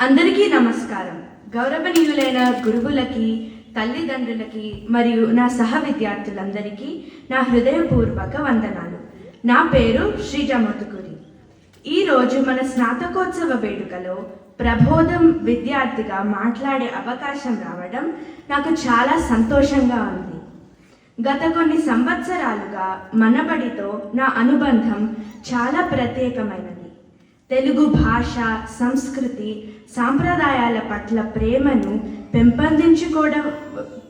అందరికీ నమస్కారం. గౌరవనీయులైన గురువులకి, తల్లిదండ్రులకి మరియు నా సహ విద్యార్థులందరికీ నా హృదయపూర్వక వందనాలు. నా పేరు శ్రీజమోతుకూరి. ఈరోజు మన స్నాతకోత్సవ వేడుకలో ప్రబోధం విద్యార్థిగా మాట్లాడే అవకాశం రావడం నాకు చాలా సంతోషంగా ఉంది. గత కొన్ని సంవత్సరాలుగా మనబడితో నా అనుబంధం చాలా ప్రత్యేకమైనది. తెలుగు భాష, సంస్కృతి, సాంప్రదాయాల పట్ల ప్రేమను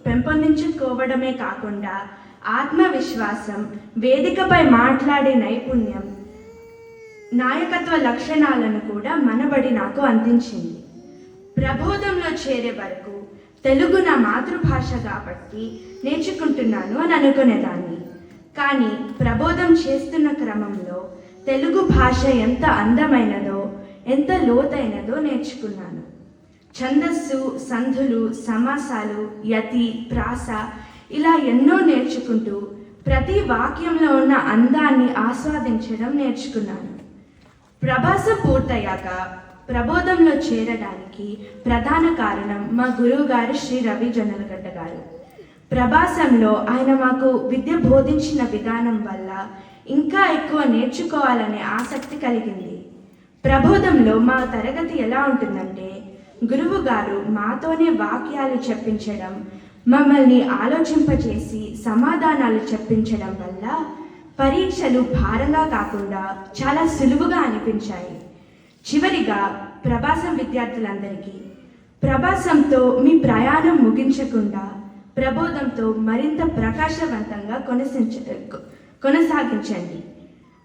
పెంపొందించుకోవడమే కాకుండా ఆత్మవిశ్వాసం, వేదికపై మాట్లాడే నైపుణ్యం, నాయకత్వ లక్షణాలను కూడా మనబడి నాకు అందించింది. ప్రబోధంలో చేరే వరకు తెలుగు నా మాతృభాష కాబట్టి నేర్చుకుంటున్నాను అని అనుకునేదాన్ని. కానీ ప్రబోధం చేస్తున్న క్రమంలో తెలుగు భాష ఎంత అందమైనదో, ఎంత లోతైనదో నేర్చుకున్నాను. ఛందస్సు, సంధులు, సమాసాలు, యతి, ప్రాస ఇలా ఎన్నో నేర్చుకుంటూ ప్రతి వాక్యంలో ఉన్న అందాన్ని ఆస్వాదించడం నేర్చుకున్నాను. ప్రభాసం పూర్తయ్యాక ప్రబోధంలో చేరడానికి ప్రధాన కారణం మా గురువు గారు శ్రీ రవి జొన్నలగడ్డ గారు. ప్రభాసంలో ఆయన మాకు విద్య బోధించిన విధానం వల్ల ఇంకా ఎక్కువ నేర్చుకోవాలనే ఆసక్తి కలిగింది. ప్రబోధంలో మా తరగతి ఎలా ఉంటుందంటే, గురువు గారు మాతోనే వాక్యాలు చెప్పించడం, మమ్మల్ని ఆలోచింపచేసి సమాధానాలు చెప్పించడం వల్ల పరీక్షలు భారంగా కాకుండా చాలా సులువుగా అనిపించాయి. చివరిగా ప్రభాసం విద్యార్థులందరికీ, ప్రభాసంతో మీ ప్రయాణం ముగించకుండా ప్రబోధంతో మరింత ప్రకాశవంతంగా కొనసాగించండి.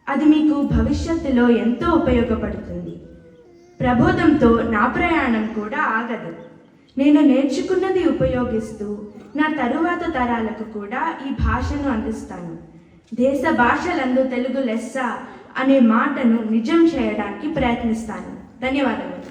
అది మీకు భవిష్యత్తులో ఎంతో ఉపయోగపడుతుంది. ప్రబోధంతో నా ప్రయాణం కూడా ఆగదు. నేను నేర్చుకున్నది ఉపయోగిస్తూ నా తరువాత తరాలకు కూడా ఈ భాషను అందిస్తాను. దేశ భాషలందు తెలుగు లెస్స అనే మాటను నిజం చేయడానికి ప్రయత్నిస్తాను. ధన్యవాదములు.